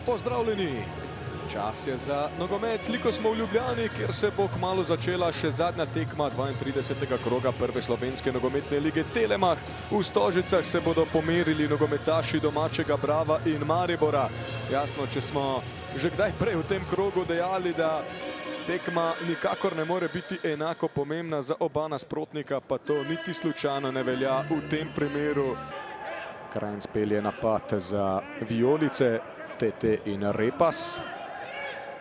pozdravljeni. Čas je za nogomet, sliko smo v Ljubljani, kjer se bo kmalu začela še zadnja tekma 32. kroga prve slovenske nogometne lige Telemach. V Stožicah se bodo pomerili nogometaši domačega Brava in Maribora. Jasno, če smo že kdaj prej v tem krogu dejali, da tekma nikakor ne more biti enako pomembna za oba nasprotnika, pa to niti slučajno ne velja v tem primeru. Krajnc pelje napad za vijolice, Tete in Repas.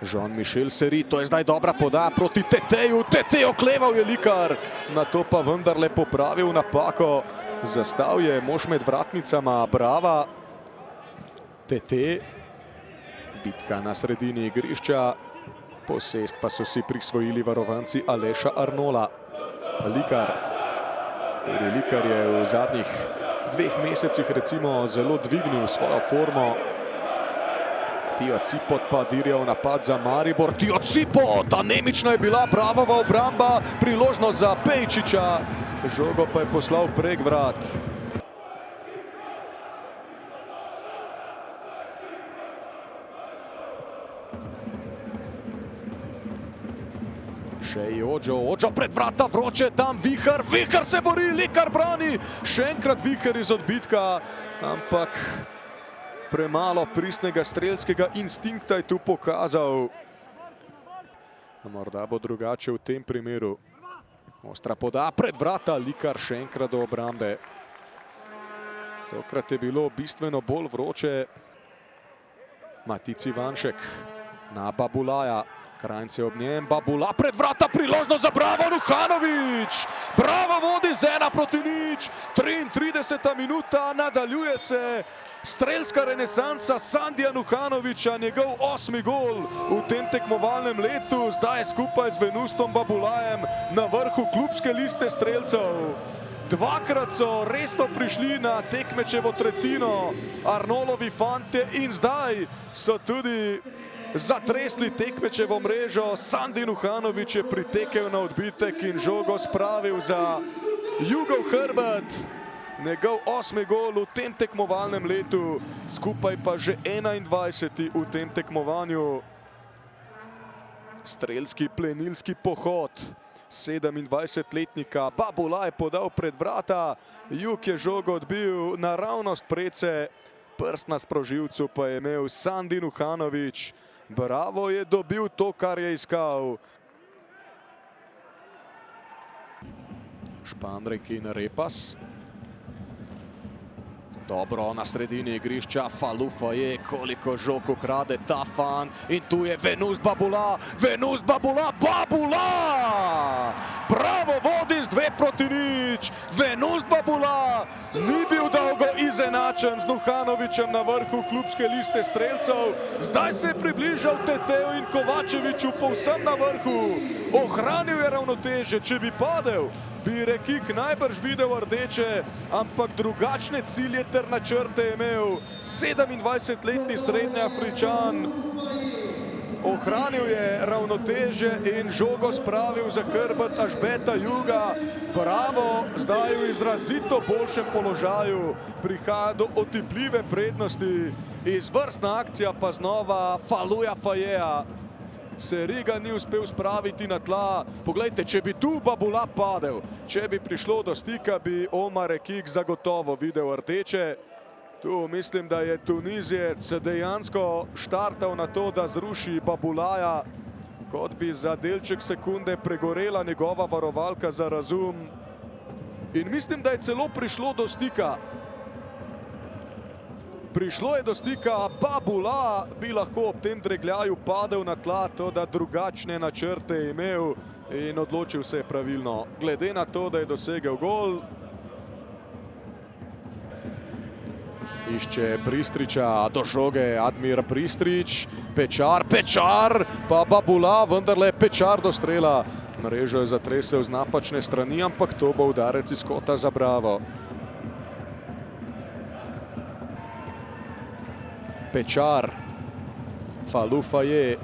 Jean-Michel Seri, to je zdaj dobra podaja proti Teteju. Tete okleval je Likar, na to pa vendarle popravil napako. Zastal je mož med vratnicama Brava. Tete, bitka na sredini igrišča. Posest pa so si prisvojili varovanci Aleša Arnola. Likar. Tudi Likar je v zadnjih 2 mesecih recimo zelo dvignil svojo formo. Tio Cipot pa dirja v napad za Maribor. Tio Cipot, anemična je bila Bravova obramba, priložnost za Pejčiča. Žogo pa je poslal prek vrat. Še je Ođo pred vrata, vroče, tam Vihar, Vihar se bori, Likar brani. Še enkrat Vihar iz odbitka, ampak premalo pristnega strelskega instinkta je tu pokazal. Morda bo drugače v tem primeru. Ostra podaja pred vrata, Likar še enkrat do obrambe. Tokrat je bilo bistveno bolj vroče. Matic Ivanšek na Babulaja. Krajnc je ob njem, Babula pred vrata, priložnost za Bravo, Nuhanović! Bravo vodi z 1:0, 33. minuta, nadaljuje se strelska renesansa Sandija Nuhanovića, njegov 8. gol v tem tekmovalnem letu, zdaj je skupaj z Venustom Babulajem na vrhu klubske liste strelcev. Dvakrat so resno prišli na tekmečevo tretjino Arnolovi fantje in zdaj so tudi zatresli tekmečevo mrežo. Sandi Nuhanović je pritekel na odbitek in žogo spravil za Jugov hrbet. Njegov 8. gol v tem tekmovalnem letu, skupaj pa že 21. v tem tekmovanju. Strelski plenilski pohod 27-letnika Babula je podal pred vrata, Jug je žogo odbil naravnost prece, prst na sprožilcu pa je imel Sandi Nuhanović. Bravo je dobil to, kar je iskal. Špandrek in Repas. Dobro, na sredini igrišča Falufa je, koliko žog ukrade ta fan. In tu je Venus Babula, Babula! Bravo vodi z 2:0, Venus Babula ni bil dolgo izenačen z Nuhanovićem na vrhu klubske liste strelcev. Zdaj se je približal Teteju in Kovačeviću povsem na vrhu. Ohranil je ravnoteže, če bi padel, bi Rekik najbrž videl rdeče, ampak drugačne cilje ter načrte je imel 27-letni Srednjeafričan. Ohranil je ravnoteže in žogo spravil za hrbet Ažbeta Juga. Bravo, zdaj v izrazito boljšem položaju, prihaja do otipljive prednosti. Izvrstna akcija pa znova Faluja Fajeja. Seri ga ni uspel spraviti na tla. Poglejte, če bi tu Babula padel, če bi prišlo do stika, bi Omar Rekik zagotovo videl rdeče. Tu mislim, da je Tunizijec dejansko štartal na to, da zruši Babulaja, kot bi za delček sekunde pregorela njegova varovalka za razum. In mislim, da je celo prišlo do stika. Prišlo je do stika, Babula bi lahko ob tem dregljaju padel na tla, to da drugačne načrte je imel in odločil se je pravilno. Glede na to, da je dosegel gol. Išče Pristriča, do žoge Admir Pristrič, Pečar, pa Babula, vendarle Pečar do strela. Mrežo je zatresel z napačne strani, ampak to bo udarec iz kota za Bravo. Pečar, Falufa je.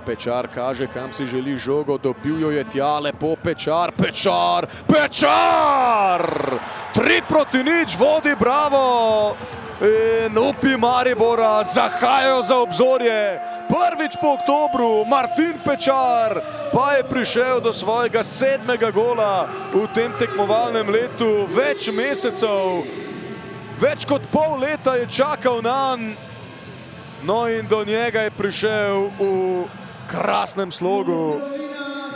Pečar kaže, kam si želi žogo, dobil jo je tja, lepo Pečar, 3:0 vodi Bravo. in upi Maribora zahajajo za obzorje. Prvič po oktobru Martin Pečar pa je prišel do svojega 7. gola v tem tekmovalnem letu. Več mesecev, več kot pol leta je čakal nanj. No in do njega je prišel v krasnem slogu.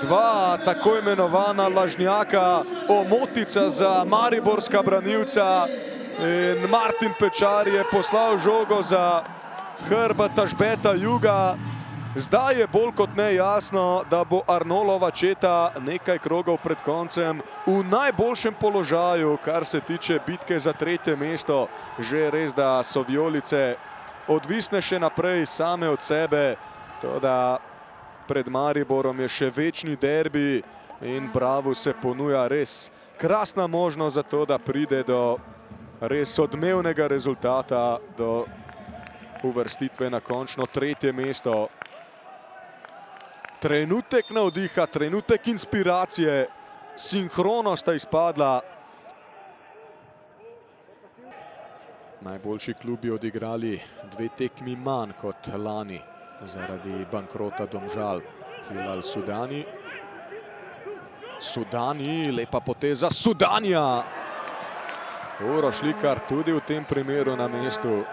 Dva tako imenovana lažnjaka, omotica za mariborska branilca. In Martin Pečar je poslal žogo za hrbet Ažbeta Juga. Zdaj je bolj kot ne jasno, da bo Arnolova četa nekaj krogov pred koncem v najboljšem položaju, kar se tiče bitke za 3. mesto. Že res, da so vijolice odvisne še naprej same od sebe, toda pred Mariborom je še večni derbi in Bravu se ponuja res krasna možnost za to, da pride do res odmevnega rezultata, do uvrstitve na končno 3. mesto. Trenutek navdiha, trenutek inspiracije, sinhrono sta izpadla. Najboljši klubi odigrali 2 tekmi manj kot lani zaradi bankrota Domžal. Hilal Sudani. Sudani, lepa poteza Sudanija. Uroš Likar tudi v tem primeru na mestu.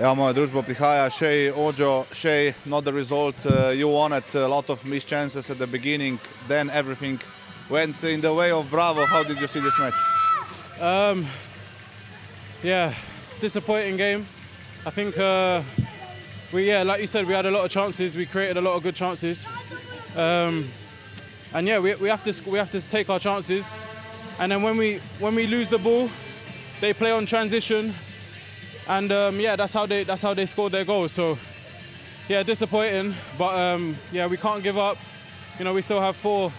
Ja, moja družba prihaja, Shea, Ojo, Shea, not the result. You wanted a lot of missed chances at the beginning, then everything went in the way of Bravo. How did you see this match? Yeah, disappointing game. I think like you said, we had a lot of chances. We created a lot of good chances, and yeah, we have to take our chances. And then when we lose the ball, they play on transition. And yeah, that's how they scored their goals. So yeah, disappointing, but yeah, we can't give up. You know, we still have 4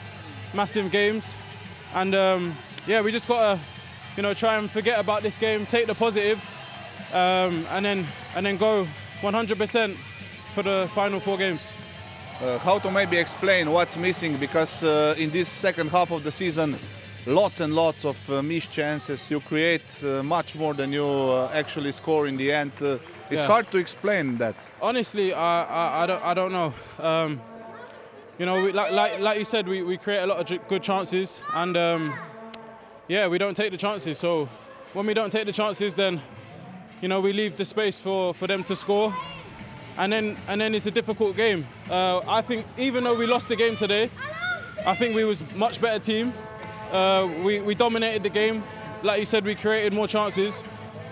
massive games, and yeah, we just gotta, you know, try and forget about this game, take the positives, and then go 100% for the final 4 games. How to maybe explain what's missing, because in this second half of the season, lots and lots of missed chances. You create much more than you actually score in the end. It's hard to explain that. Honestly, I don't know. You know, like you said, we create a lot of good chances, and yeah, we don't take the chances. So when we don't take the chances, then you know, we leave the space for them to score, and then it's a difficult game. I think even though we lost the game today, I think we was much better team. We dominated the game. Like you said, we created more chances.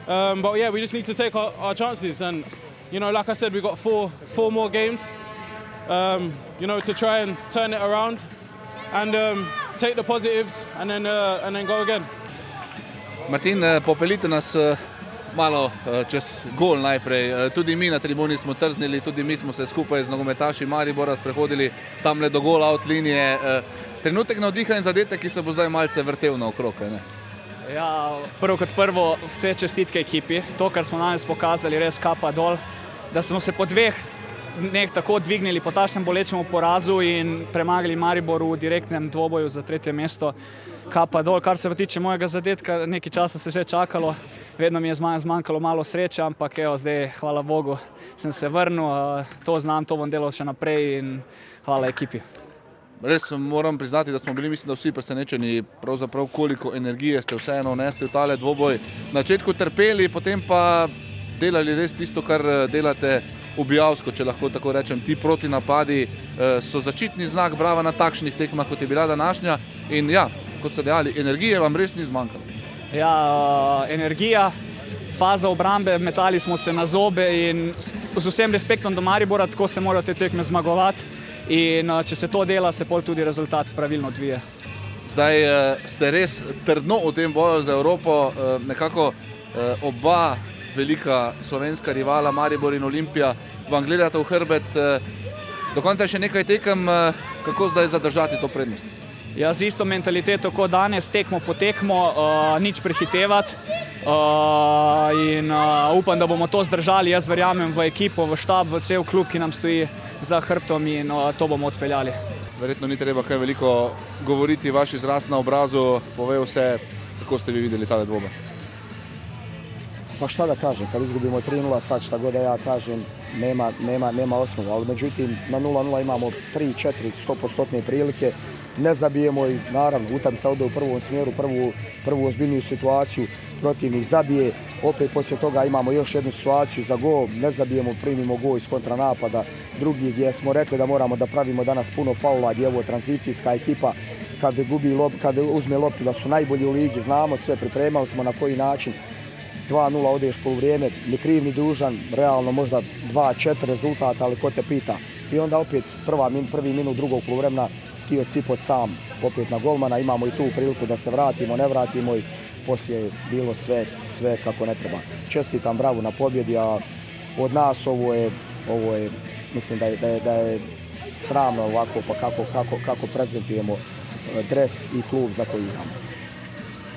But yeah, we just need to take our chances. And, you know, like I said, we got four more games, you know, to try and turn it around and take the positives and then go again. Martin, popeljite nas malo čez gol najprej. Tudi mi na tribuni smo trznili, tudi mi smo se skupaj z nogometaši Maribora sprehodili tamle do gola out linije. Trenutek navdiha in zadetek, ki se bo zdaj malce vrtel naokrog, ne? Ja, prvo kot prvo, vse čestitke ekipi. To, kar smo danes pokazali, res kapa dol. Da smo se po 2 dneh tako dvignili po takšnem bolečem porazu in premagali Maribor v direktnem dvoboju za 3. mesto. Kapa dol. Kar se pa tiče mojega zadetka, nekaj časa se že čakalo. Vedno mi je zmanjkalo malo sreče, ampak evo, zdaj, hvala Bogu, sem se vrnil. To znam, to bom delal še naprej in hvala ekipi. Res moram priznati, da smo bili, mislim, da vsi presenečeni, pravzaprav koliko energije ste vseeno vnesli v tale dvoboj. Na začetku trpeli, potem pa delali res tisto, kar delate ubijavsko, če lahko tako rečem. Ti protinapadi so začetni znak Brava na takšnih tekmah, kot je bila današnja. In ja, kot ste dejali, energije vam res ni zmanjkalo. Ja, energija, faza obrambe, metali smo se na zobe in z vsem respektom do Maribora, tako se morajo te tekme zmagovati. In če se to dela, se pol tudi rezultat pravilno odvije. Zdaj ste res trdno v tem boju za Evropo, nekako oba velika slovenska rivala, Maribor in Olimpija, vam gledate v hrbet. Do konca še nekaj tekem, kako zdaj zadržati to prednost? Ja, z isto mentaliteto kot danes, tekmo po tekmo, nič prehitevati. In upam, da bomo to zdržali. Jaz verjamem v ekipo, v štab, v cel klub, ki nam stoji za hrbtom in to bomo odpeljali. Verjetno ni treba kaj veliko govoriti, vaš izraz na obrazu pove vse, kako ste vi videli tale dvoboj. Pa šta da kažem, kad izgubimo 3-0, sad šta god da ja kažem, nema osnova, ali međutim na 0-0 imamo 3-4 100% prilike, ne zabijemo i naravno utakmica ode u prvom smjeru, prvu ozbiljniju situaciju, protivnik zabije, opet poslije toga imamo još jednu situaciju za gol, ne zabijemo, primimo gol iz kontranapada, drugi gdje smo rekli da moramo da pravimo danas puno faula, gdje je ovo tranzicijska ekipa, kad uzme loptu da su najbolji u ligi, znamo sve, pripremali smo na koji način, 2-0 odeš poluvrijeme, ni kriv ni dužan, realno možda 2-4 rezultata, ali ko te pita. I onda opet prvi minut drugog poluvremena ti odsipot sam opet na golmana, imamo i tu priliku da se vratimo, ne vratimo i poslije je bilo sve kako ne treba. Čestitam Bravu na pobjedi, a od nas ovo je mislim da je sramno ovako pa kako prezentujemo dres i klub za koji igramo.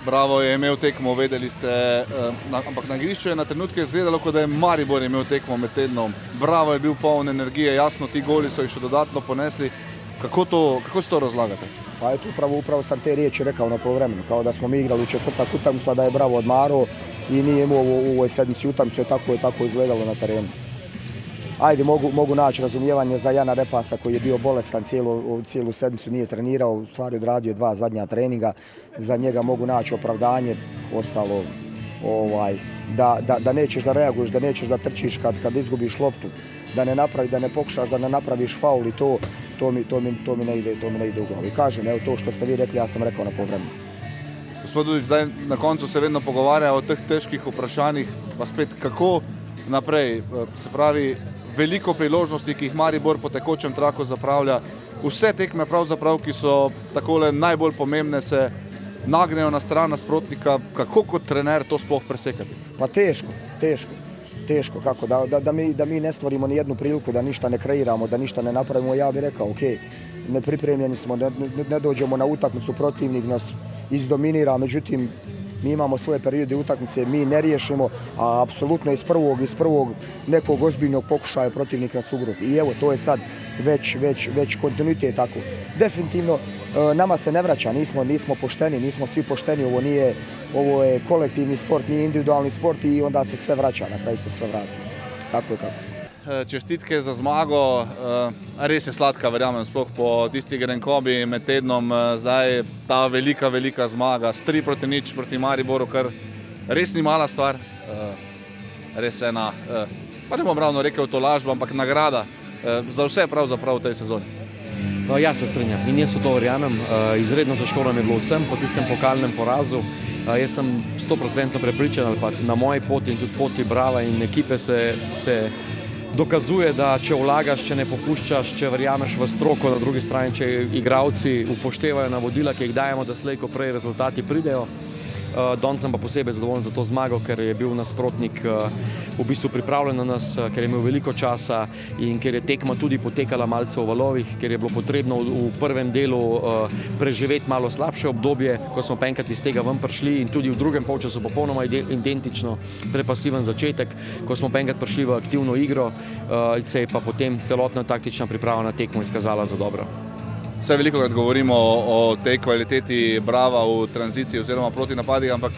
Bravo je imel tekmo, vedeli ste, ampak na igrišču je na trenutke izgledalo, kot da je Maribor imel tekmo med tednom. Bravo je bil poln energije, jasno, ti goli so jih še dodatno ponesli. Kako se to razlagate? Pa eto, upravo sam te riječi rekao na poluvremenu, kao da smo mi igrali u četvrtak utakmicu, a da je Bravo odmarao i nije imao u ovoj sedmici utakmicu, tako je izgledalo na terenu. Ajde, mogu naći razumijevanje za Jana Repasa koji je bio bolestan cijelu sedmicu, nije trenirao, u stvari odradio 2 zadnja treninga, za njega mogu naći opravdanje, ostalo da nećeš da reaguješ, da nećeš da trčiš kad izgubiš loptu, da ne pokušaš da ne napraviš faul i to mi ne ide u glavu. I kažem, evo to što ste vi rekli, ja sam rekao na povremenu. Gospod Dudić, zdaj na koncu se vedno pogovarja o teh težkih vprašanjih, pa spet kako naprej, se pravi, veliko priložnosti, ki jih Maribor po tekočem traku zapravlja. Vse tekme pravzaprav, ki so takole najbolj pomembne, se nagnejo na stran nasprotnika. Kako kot trener to sploh presekati? Pa teško, kako, da mi ne stvorimo ni jednu priliku, da ništa ne kreiramo, da ništa ne napravimo, ja bih rekao, ok, nepripremljeni smo, ne dođemo na utakmicu, protivnik nas izdominira, međutim, mi imamo svoje periode utakmice, mi ne riješimo, a apsolutno iz prvog nekog ozbiljnog pokušaja protivnik nas ugrozi. I evo, to je sad već kontinuitet tako. Definitivno, nama se ne vraća, nismo pošteni, nismo svi pošteni, ovo je kolektivni sport, nije individualni sport i onda se sve vraća, na kraju se sve vrati. Tako je kako. Čestitke za zmago, res je sladka, verjamem, sploh po tisti grenkobi med tednom, zdaj ta velika zmaga, s 3-0 proti Mariboru, kar res ni mala stvar, res ena, pa ne bom ravno rekel tolažba, ampak nagrada za vse pravzaprav v tej sezoni. Ja, se strinjam in jaz v to verjamem, izredno težko nam je bilo vsem po tistem pokalnem porazu. Jaz sem 100% prepričan, ali pa na moji poti in tudi poti Brava in ekipe se dokazuje, da če vlagaš, če ne popuščaš, če verjameš v stroko, na drugi strani, če igralci upoštevajo navodila, ki jih dajemo, da slej ko prej rezultati pridejo. Danes sem pa posebej zadovoljen za to zmago, ker je bil nasprotnik v bistvu pripravljen na nas, ker je imel veliko časa in ker je tekma tudi potekala malce v valovih, ker je bilo potrebno v prvem delu preživeti malo slabše obdobje, ko smo pa enkrat iz tega ven prišli in tudi v drugem polčasu popolnoma identično prepasiven začetek, ko smo pa enkrat prišli v aktivno igro, se je pa potem celotna taktična priprava na tekmo izkazala za dobro. Vse velikokrat govorimo o tej kvaliteti Brava v tranziciji oziroma proti napadih, ampak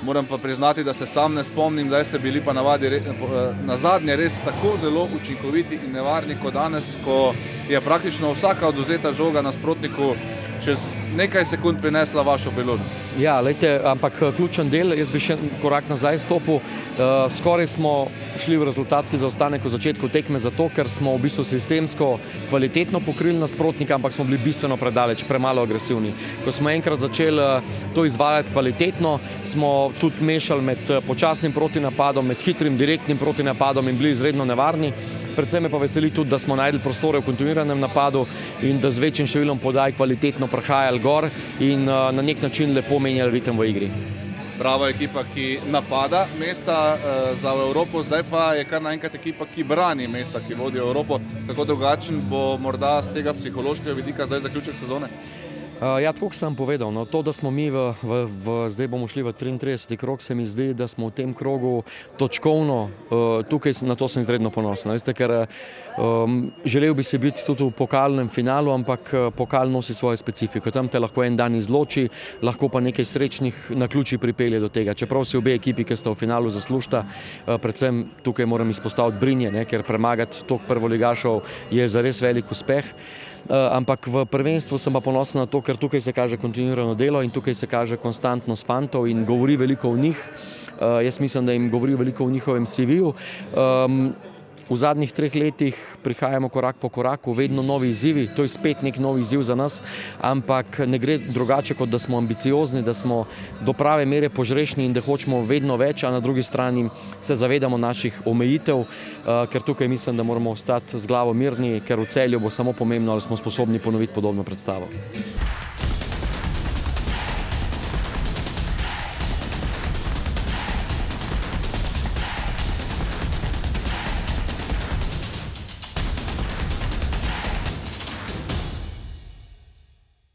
moram pa priznati, da se sam ne spomnim, da ste bili pa na zadnje res tako zelo učinkoviti in nevarni kot danes, ko je praktično vsaka odvzeta žoga nasprotniku čez nekaj sekund prinesla vašo priložnost. Ja, lejte, ampak ključen del, jaz bi še korak nazaj stopil, skoraj smo šli v rezultatski zaostanek v začetku tekme zato, ker smo v bistvu sistemsko kvalitetno pokrili nasprotnika, ampak smo bili bistveno predaleč, premalo agresivni. Ko smo enkrat začeli to izvajati kvalitetno, smo tudi mešali med počasnim protinapadom, med hitrim, direktnim protinapadom in bili izredno nevarni. Predvsem me pa veseli tudi, da smo najdli prostore v kontinuiranem napadu in da z večjim številom podaj kvalitetno prehajali gor in na nek način lepo menjali ritem v igri. Brava ekipa, ki napada mesta za Evropo, zdaj pa je kar naenkrat ekipa, ki brani mesta, ki vodi Evropo. Kako drugačen bo morda z tega psihološkega vidika zdaj zaključek sezone? Ja, tako kot sem povedal, no, to, da smo mi zdaj bomo šli v 33. krog, se mi zdi, da smo v tem krogu točkovno, tukaj na to sem izredno ponosen. Veste, ker želel bi si biti tudi v pokalnem finalu, ampak pokal nosi svojo specifiko. Tam te lahko en dan izloči, lahko pa nekaj srečnih naključij pripelje do tega. Čeprav si obe ekipi, ki sta v finalu, zaslužita, predvsem tukaj moram izpostaviti Brinje, ker premagati toliko prvoligašov je zares velik uspeh. Ampak v prvenstvu sem pa ponosen na to, ker tukaj se kaže kontinuirano delo in tukaj se kaže konstantnost fantov in govori veliko o njih. Jaz mislim, da jim govori veliko o njihovem CV-ju. V zadnjih 3 letih prihajamo korak po koraku, vedno novi izzivi, to je spet nek novi izziv za nas, ampak ne gre drugače, kot da smo ambiciozni, da smo do prave mere požrešni in da hočemo vedno več, a na drugi strani se zavedamo naših omejitev, ker tukaj mislim, da moramo ostati z glavo mirni, ker v Celju bo samo pomembno, ali smo sposobni ponoviti podobno predstavo.